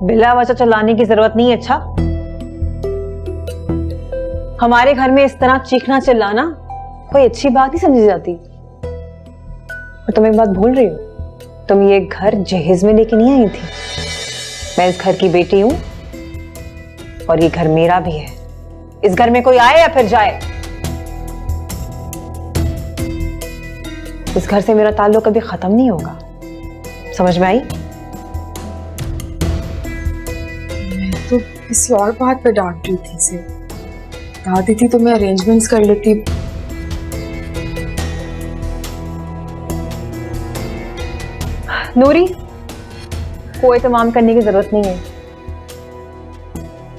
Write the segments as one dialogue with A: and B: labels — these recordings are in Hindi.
A: बिला वजह चलाने की जरूरत नहीं है। अच्छा, हमारे घर में इस तरह चीखना चिल्लाना कोई अच्छी बात नहीं समझी जाती। और तुम एक बात भूल रही हो, तुम ये घर जहेज में लेके नहीं आई थी। मैं इस घर की बेटी हूं और ये घर मेरा भी है। इस घर में कोई आए या फिर जाए, इस घर से मेरा ताल्लुक कभी खत्म नहीं होगा। समझ में आई?
B: मैं तो किसी और बात पे डांट रही थी इसे। दादी थी तो मैं अरेंजमेंट्स कर लेती।
A: नूरी, कोई एहतमाम करने की जरूरत नहीं है।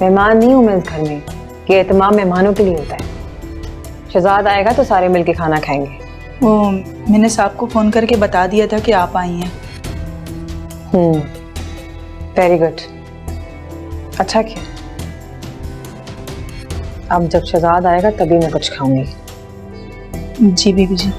A: मेहमान नहीं हूं मैं इस घर में कि एहतमाम मेहमानों के लिए होता है। शहजाद आएगा तो सारे मिलके खाना खाएंगे।
C: वो मैंने साहब को फोन करके बता दिया था कि आप आई हैं।
A: वेरी गुड, अच्छा किया। अब जब शहजाद आएगा तभी मैं कुछ खाऊंगी।
C: जी बीबी जी।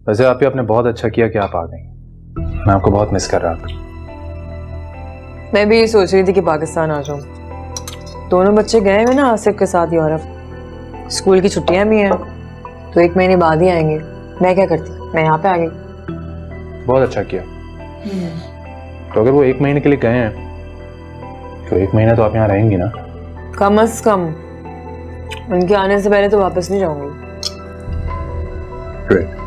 D: वैसे आप ही आपने बहुत अच्छा किया कि आप आ गई। मैं आपको बहुत मिस कर रहा था।
E: मैं भी ये सोच रही थी कि पाकिस्तान आ जाऊं। दोनों बच्चे गए हुए ना आसिफ के साथ यूरोप। स्कूल की छुट्टियां भी हैं तो 1 महीने बाद ही आएंगे। मैं क्या करती, मैं यहाँ पे आ गई।
D: बहुत अच्छा किया। तो अगर वो 1 महीने के लिए गए हैं तो 1 महीना तो आप यहाँ रहेंगी ना?
E: कम से कम उनके आने से पहले तो वापस नहीं जाऊंगी।
D: ग्रेट।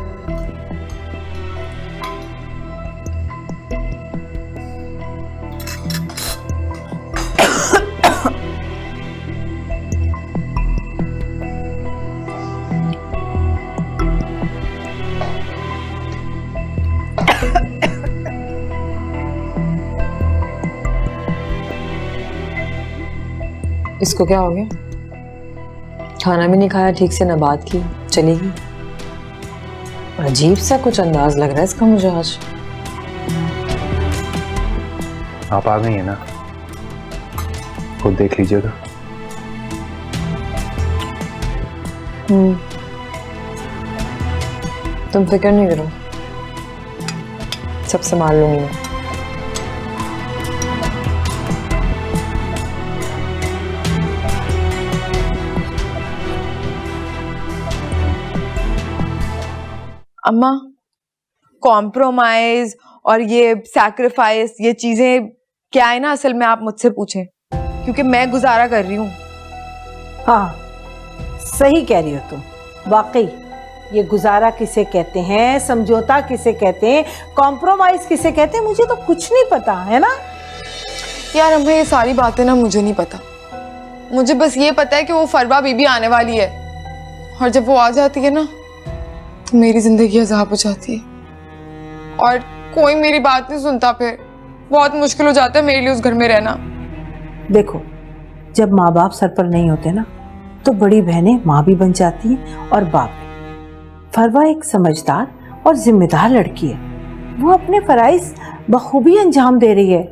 E: इसको क्या हो गया? खाना भी नहीं खाया ठीक से, ना बात की, चली गई। अजीब सा कुछ अंदाज लग रहा है इसका मुझे आज।
D: आप आ गई हैं ना, खुद देख लीजिएगा।
E: तुम फिक्र नहीं करो, सब संभाल लूंगी मैं।
B: अम्मा, कॉम्प्रोमाइज और ये सैक्रिफाइस, ये चीजें क्या है ना, असल में आप मुझसे पूछें क्योंकि मैं गुजारा कर रही हूँ।
F: हाँ, सही कह रही हो तुम। वाकई ये गुजारा किसे कहते हैं, समझौता किसे कहते हैं, कॉम्प्रोमाइज किसे कहते हैं, मुझे तो कुछ नहीं पता है ना।
B: यार अम्मा, ये सारी बातें ना मुझे नहीं पता। मुझे बस ये पता है कि वो फरवा बीबी आने वाली है और जब वो आ जाती है ना तो मेरी जिंदगी अज़ाब हो जाती है और कोई मेरी बात नहीं सुनता। फिर बहुत मुश्किल हो जाता है मेरे लिए उस घर में रहना।
F: देखो, जब माँ बाप सर पर नहीं होते ना तो बड़ी बहनें माँ भी बन जाती हैं और बाप भी। फरवा एक समझदार और जिम्मेदार लड़की है। वो अपने फराइज बखूबी अंजाम दे रही है।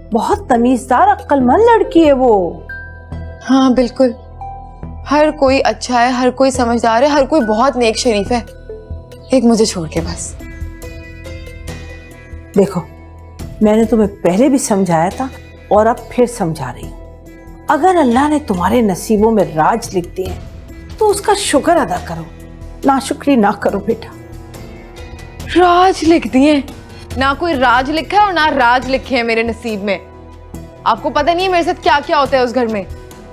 F: बहुत तमीजदार, अक्लमंद लड़की है वो।
B: हाँ बिल्कुल, हर कोई अच्छा है, हर कोई समझदार है, हर कोई बहुत नेक शरीफ है, एक मुझे छोड़ के बस।
F: देखो, मैंने तुम्हें पहले भी समझाया था और अब फिर समझा रही हूँ। अगर अल्लाह ने तुम्हारे नसीबों में राज लिख दिए हैं तो उसका शुक्र अदा करो, नाशुक्री ना करो बेटा।
B: राज लिख दिए? ना कोई राज लिखा है और ना राज लिखे हैं मेरे नसीब में। आपको पता नहीं है मेरे साथ क्या क्या होता है उस घर में।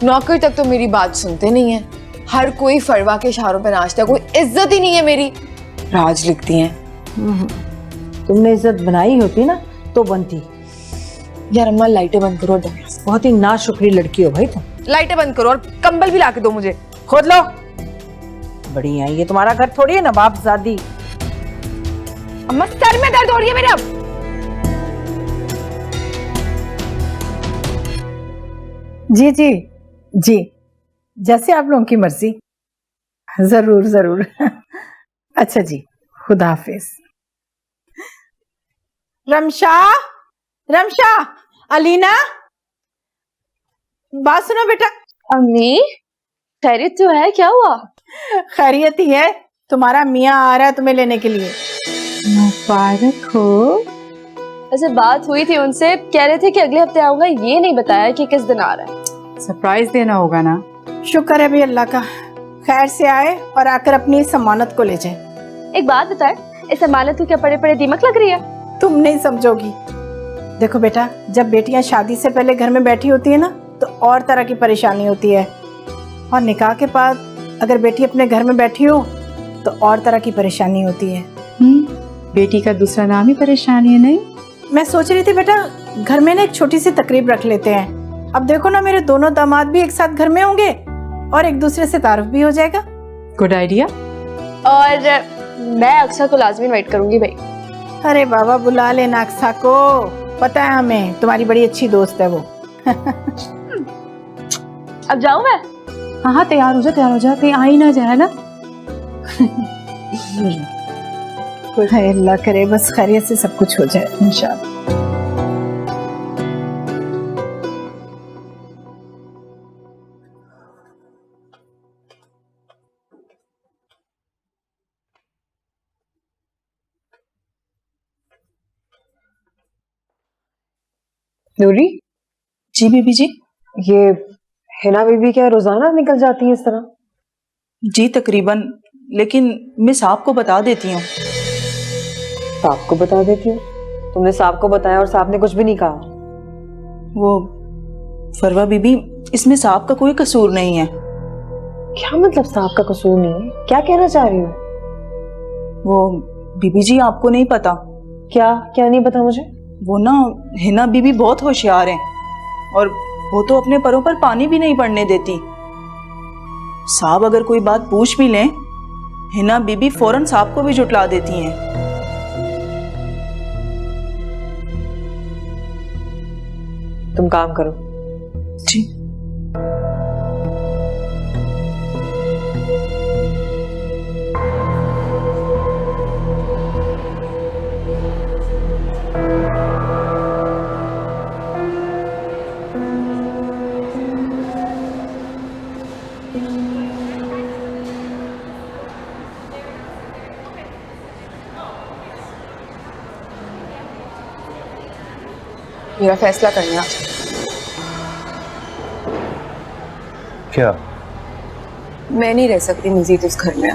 B: नौकर तक तो मेरी बात सुनते नहीं है, हर कोई फरवा के इशारों पे नाचता है, कोई इज्जत ही नहीं है मेरी। राज लिखती हैं।
F: तुमने इज्जत बनाई होती ना तो बनती।
B: यार अम्मा लाइटें बंद करो।
F: बहुत ही नाशुक्री लड़की हो भाई तुम।
B: लाइटें बंद करो और कंबल भी ला के दो मुझे।
F: खोद लो। बड़ी है ये, तुम्हारा घर थोड़ी है नवाबजादी।
B: अम्मा सर में दर्द हो रही है मेरे अब।
G: जी जी जी, जैसे आप लोगों की मर्जी। जरूर जरूर। अच्छा जी, खुदा हाफिज। रमशा, रमशा, अलीना, बात सुनो बेटा।
H: अम्मी खैरियत तो है, क्या हुआ?
G: खैरियत ही है, तुम्हारा मियाँ आ रहा है तुम्हें लेने के लिए। मुबारक हो।
H: ऐसे बात हुई थी उनसे, कह रहे थे कि अगले हफ्ते आऊंगा, ये नहीं बताया कि किस दिन आ रहा है।
G: सरप्राइज देना होगा ना। शुक्र है भी अल्लाह का, खैर से आए और आकर अपनी इस अमानत को ले जाए।
H: एक बात बताए, इस अमानत को क्या पड़े पड़े दीमक लग रही है?
G: तुम नहीं समझोगी। देखो बेटा, जब बेटियां शादी से पहले घर में बैठी होती है ना तो और तरह की परेशानी होती है, और निकाह के बाद अगर बेटी अपने घर में बैठी हो तो और तरह की परेशानी होती है।
C: बेटी का दूसरा नाम ही परेशानी है। नहीं,
G: मैं सोच रही थी बेटा घर में ना एक छोटी सी तकरीब रख लेते हैं। अब देखो ना, मेरे दोनों दामाद भी एक साथ घर में होंगे और एक दूसरे से तारुफ भी हो जाएगा।
C: Good idea.
H: और मैं अक्सर को लाजमी इनवाइट करूंगी भाई।
G: अरे बाबा बुला लेना अक्सा को, पता है हमें तुम्हारी बड़ी अच्छी दोस्त है वो।
H: अब जाऊं मैं?
C: हाँ हाँ, तैयार हो जा, कहीं आ ही ना जाए ना।
G: अल्लाह करे बस खैरियत से सब कुछ हो जाए इंशाअल्लाह।
A: नूरी,
C: जी बीबी जी।
A: ये हिना बीबी क्या रोजाना निकल जाती है इस तरह?
C: जी तकरीबन, लेकिन मैं साहब को बता देती हूँ।
A: साहब को बता देती हूँ? तुमने साहब को बताया और साहब ने कुछ भी नहीं कहा?
C: वो फरवा बीबी, इसमें साहब का कोई कसूर नहीं है।
A: क्या मतलब साहब का कसूर नहीं है? क्या कहना चाह रही हो?
C: वो बीबी जी आपको नहीं पता।
A: क्या क्या नहीं पता मुझे?
C: वो ना हिना बीबी बहुत होशियार हैं और वो तो अपने परों पर पानी भी नहीं पड़ने देती। साहब अगर कोई बात पूछ भी लें, हिना बीबी फौरन साहब को भी जुटला देती हैं।
A: तुम काम करो।
C: जी।
B: मेरा फैसला करने आ।
D: क्या?
B: मैं नहीं रह सकती मजीद उस घर में।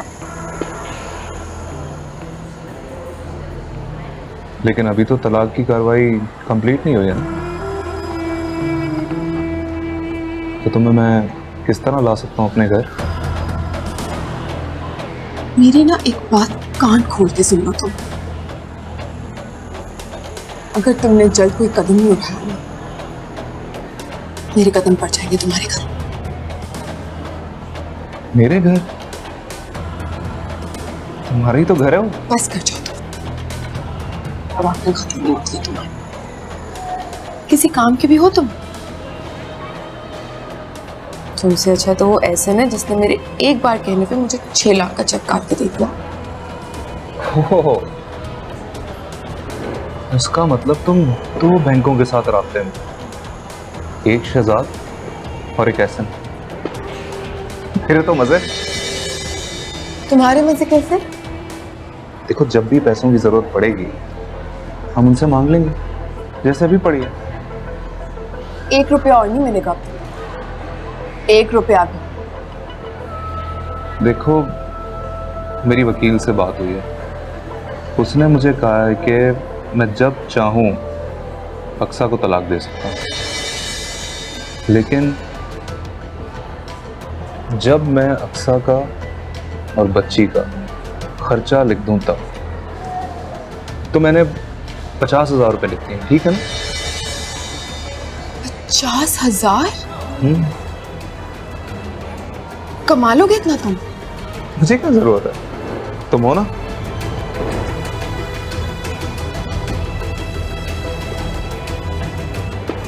D: लेकिन अभी तो तलाक की कार्रवाई कंप्लीट नहीं हुई है ना, तो तुम्हें मैं किस तरह ला सकता हूँ अपने घर?
B: मेरी ना एक बात कान खोल के सुनो तुम। अगर तुमने जल्द कोई कदम नहीं उठाया ना, मेरे कदम पड़ जाएंगे तुम्हारे घर।
D: मेरे घर? तुम्हारा ही तो घर है वो।
B: बस कर जाओ तुम, अब आपने खत्म नहीं होती तुम्हारे। किसी काम के भी हो तुम। तुमसे अच्छा तो वो ऐसे ना जिसने मेरे एक बार कहने पे मुझे 6 लाख का चेक काट के दे दिया।
D: हो, इसका मतलब तुम 2 बैंकों के साथ राब्ते में, एक शहजाद और एक एहसन। फिर तो मजे।
B: तुम्हारे मजे कैसे?
D: देखो, जब भी पैसों की जरूरत पड़ेगी हम उनसे मांग लेंगे, जैसे भी पड़ी है।
B: 1 रुपया और नहीं मिलेगा, 1 रुपया भी।
D: देखो, मेरी वकील से बात हुई है, उसने मुझे कहा है कि मैं जब चाहूं अक्सा को तलाक दे सकता हूं, लेकिन जब मैं अक्सा का और बच्ची का खर्चा लिख दूं तब तो मैंने 50,000 रुपए लिख दिए, ठीक है ना?
B: 50,000?
D: हम्म।
B: कमा लोगे इतना तुम?
D: मुझे क्या जरूरत है, तुम हो ना।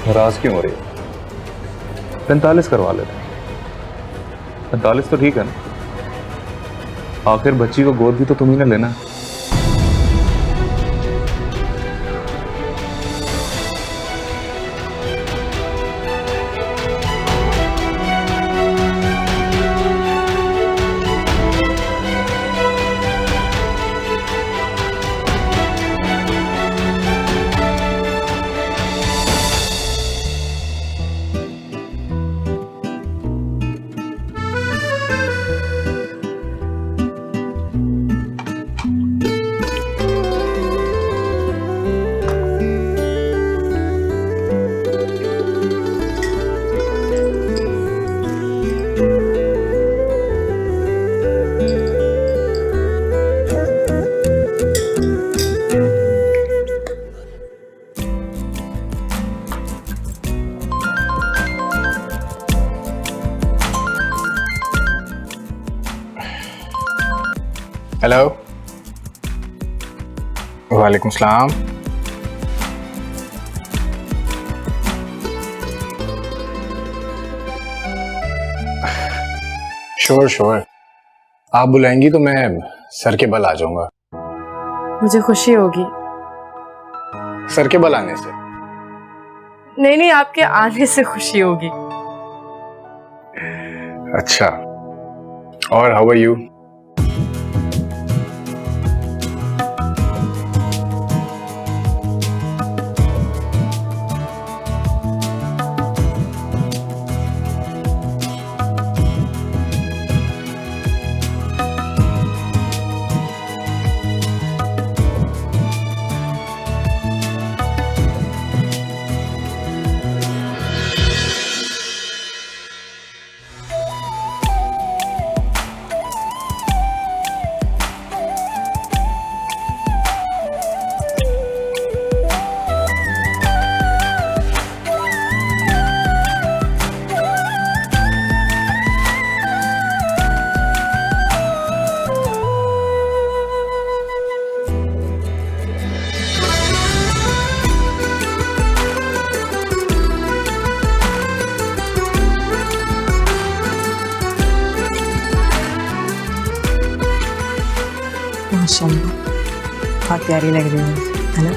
D: नाराज क्यों हो रही है? 45 करवा लेते। 45 तो ठीक है ना, आखिर बच्ची को गोद भी तो तुम ही ने लेना है।
I: हेलो, वालेकुम सलाम। श्योर श्योर, आप बुलाएंगी तो मैं सर के बल आ जाऊंगा।
H: मुझे खुशी होगी।
I: सर के बल आने से?
H: नहीं नहीं, आपके आने से खुशी होगी।
I: अच्छा, और हाउ आर यू?
E: माशाल्लाह, बहुत प्यारी लग रही है ना?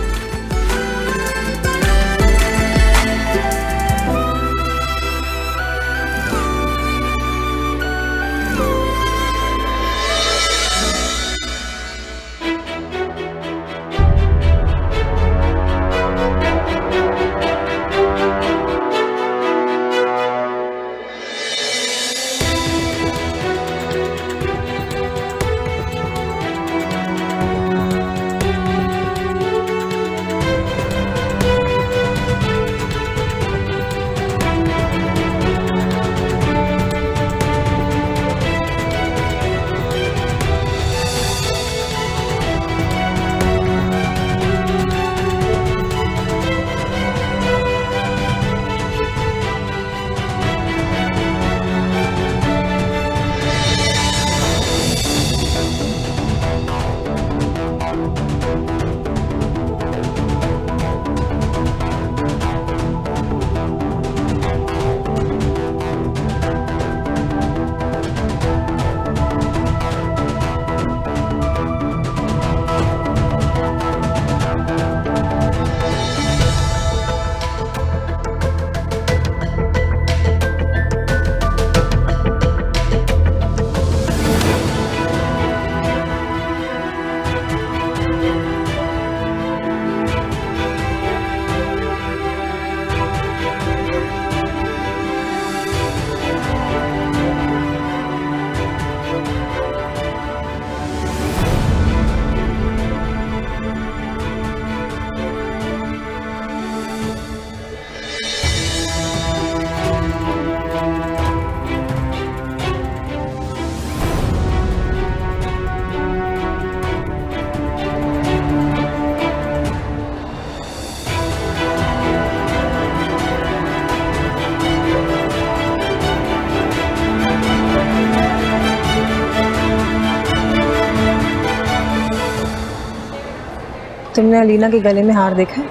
A: तुमने अलीना के गले में हार देखा है?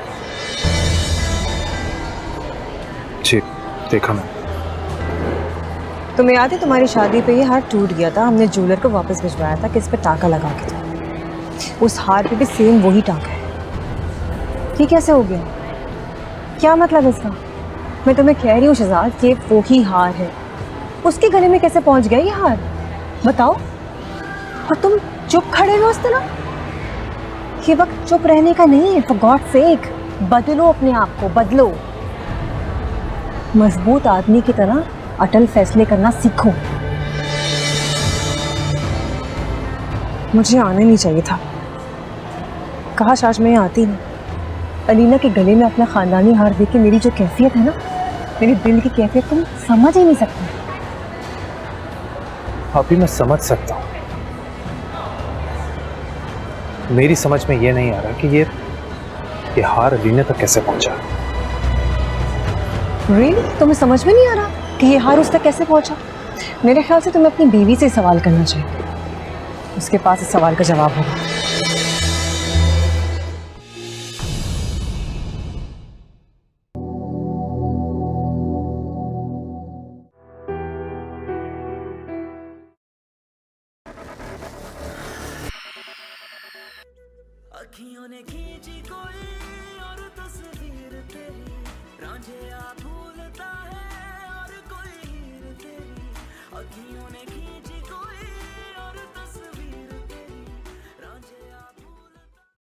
D: जी देखा मैं।
A: तुम्हें याद है तुम्हारी शादी पे ये हार टूट गया था, हमने ज्वेलर को वापस भिजवाया था कि इस पे टाका लगा के दो। उस हार पे भी सेम वही टाका है। ये कैसे हो गया? क्या मतलब इसका? मैं तुम्हें कह रही हूँ शहजाद कि वो ही हार है, उसके गले में कैसे पहुंच गया ये हार? बताओ। और तुम चुप खड़े हो उस तरह? ये वक्त चुप रहने का नहीं है, फॉर गॉड सेक बदलो अपने आप को, बदलो। मजबूत आदमी की तरह अटल फैसले करना सीखो। मुझे आना नहीं चाहिए था, काश आज मैं आती नहीं। अलीना के गले में अपना खानदानी हार देख के मेरी जो कैफियत है ना, मेरे दिल की कैफियत तुम समझ ही नहीं सकते।
D: अभी मैं समझ सकता हूँ, मेरी समझ में ये नहीं आ रहा कि ये हार अलीना तक कैसे पहुंचा।
A: रियली? तुम्हें समझ में नहीं आ रहा कि ये हार उस तक कैसे पहुंचा? मेरे ख्याल से तुम्हें अपनी बीवी से सवाल करना चाहिए, उसके पास इस सवाल का जवाब होगा।
J: अखियों ने खींची कोई और तस्वीर तेरी, रांझिया भूलता है और कोई हीर तेरी। अखियों ने खींची